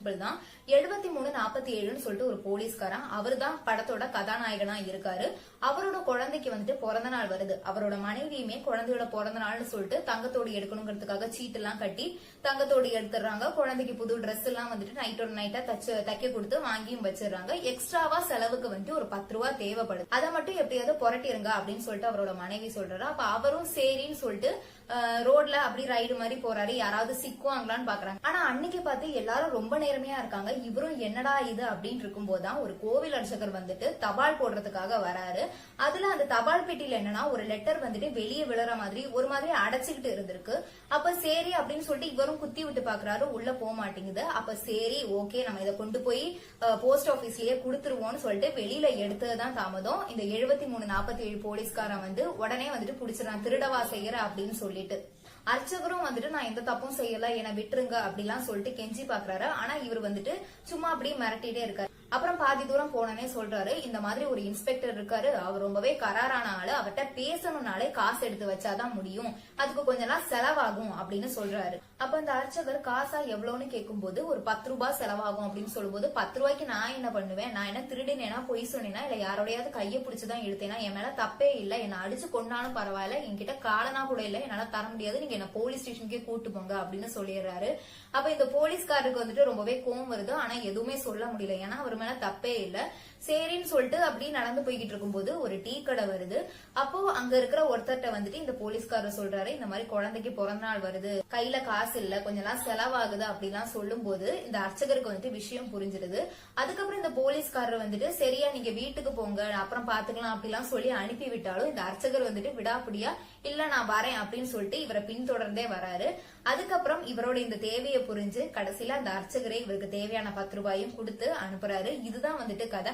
தான் 7347 சொல்லிட்டு ஒரு போலீஸ்காரன் அவர் தான் படத்தோட கதாநாயகனா இருக்காரு. அவரோட குழந்தைக்கு வந்துட்டு பிறந்த நாள் வருது. அவரோட மனைவியுமே குழந்தையோட பிறந்த நாள்னு சொல்லிட்டு தங்கத்தோடு எடுக்கணுங்கிறதுக்காக சீட்டு எல்லாம் கட்டி தங்கத்தோடு எடுத்துறாங்க. குழந்தைக்கு புது ட்ரெஸ் எல்லாம் வந்துட்டு நைட்டோட நைட்டா தைக்க கொடுத்து வாங்கியும் வச்சிடறாங்க. எக்ஸ்ட்ராவா செலவுக்கு வந்துட்டு ஒரு 10 ரூபா தேவைப்படுது. அதை மட்டும் எப்படியாவது புரட்டிருங்க அப்படின்னு சொல்லிட்டு அவரோட மனைவி சொல்றாரு. அப்ப அவரும் சரின்னு சொல்லிட்டு ரோட்ல அப்படி ரைடு மாதிரி போறாரு. யாராவது சிக்குவாங்களான்னு பாக்குறாங்க. ஆனா அன்னைக்கு பார்த்து எல்லாரும் ரொம்ப நேர்மையா இருக்காங்க. இவரும் என்னடா இது அப்படின்னு இருக்கும் போதுதான் ஒரு கோவில் அர்ச்சகர் வந்துட்டு தபால் போடுறதுக்காக வராரு. அதுல அந்த தபால் பெட்டியில என்னன்னா ஒரு லெட்டர் வந்துட்டு வெளியே விழுற மாதிரி ஒரு மாதிரி அடைச்சுக்கிட்டு இருந்திருக்கு. அப்ப சரி அப்படின்னு சொல்லிட்டு இவரும் குத்தி விட்டு பாக்குறாரு. உள்ள போக மாட்டேங்குது. அப்ப சரி ஓகே நம்ம இதை கொண்டு போய் போஸ்ட் ஆபீஸ்லயே குடுத்துருவோம்னு சொல்லிட்டு வெளியில எடுத்ததுதான் தாமதம். இந்த 7347 போலீஸ்காரன் வந்து உடனே வந்துட்டு புடிச்சிடறான். திருடவா செய்யற அப்படின்னு சொல்லிட்டு அர்ச்சகரும் வந்துட்டு நான் எந்த தப்பும் செய்யல என விட்டுருங்க அப்படிலாம் சொல்லிட்டு கெஞ்சி பாக்குறாரு. ஆனா இவர் வந்துட்டு சும்மா அப்படியே மிரட்டிட்டே இருக்காரு. அப்புறம் பாதி தூரம் போனனே சொல்றாரு, இந்த மாதிரி ஒரு இன்ஸ்பெக்டர் இருக்காரு, அவர் ரொம்பவே கராரான ஆளு, அவர்கிட்ட பேசணும்னாலே காசு எடுத்து வச்சாதான் முடியும், அதுக்கு கொஞ்சம் செலவாகும் அப்படின்னு சொல்றாரு. அப்ப இந்த அர்ச்சகர் காசா எவ்வளவுன்னு கேட்கும் போது ஒரு 10 ரூபாய் செலவாகும் அப்படின்னு சொல்லும்போது 10 ரூபாய்க்கு நான் என்ன பண்ணுவேன், நான் என்ன திருடினேனா பொய் சொன்னேனா இல்ல யாரோடையாவது கையை பிடிச்சுதான் இழுத்தேனா, என் மேல தப்பே இல்ல, என்ன அடிச்சு கொண்டாலும் பரவாயில்ல, என்கிட்ட காலனா கூட இல்ல, என்னால தர முடியாது, நீங்க என்ன போலீஸ் ஸ்டேஷனுக்கே கூட்டு போங்க அப்படின்னு சொல்லிடுறாரு. அப்ப இந்த போலீஸ்காரருக்கு வந்துட்டு ரொம்பவே கோவம் வருது. ஆனா எதுவுமே சொல்ல முடியல, ஏன்னா அவர் மேல தப்பே இல்ல. சரின்னு சொல்லிட்டு அப்படி நடந்து போய்கிட்டு இருக்கும்போது ஒரு டீ கடை வருது. அப்போ அங்க இருக்கிற ஒருத்தர்ட்ட வந்துட்டு இந்த போலீஸ்காரர் சொல்றாரு, இந்த மாதிரி குழந்தைக்கு பிறந்த நாள் வருது, கையில காசு இல்ல, கொஞ்சம் செலவாகுது அப்படிலாம் சொல்லும் போது இந்த அர்ச்சகருக்கு வந்துட்டு விஷயம் புரிஞ்சிருது. அதுக்கப்புறம் இந்த போலீஸ்காரர் வந்துட்டு சரியா நீங்க வீட்டுக்கு போங்க அப்புறம் பாத்துக்கலாம் அப்படிலாம் சொல்லி அனுப்பி விட்டாலும் இந்த அர்ச்சகர் வந்துட்டு விடாப்பிடியா இல்ல நான் வரேன் அப்படின்னு சொல்லிட்டு இவரை பின்தொடர்ந்தே வராரு. அதுக்கப்புறம் இவரோட இந்த தேவையை புரிஞ்சு கடைசியில அந்த அர்ச்சகரை இவருக்கு தேவையான 10 ரூபாயும் கொடுத்து அனுப்புறாரு. இதுதான் வந்துட்டு கதை.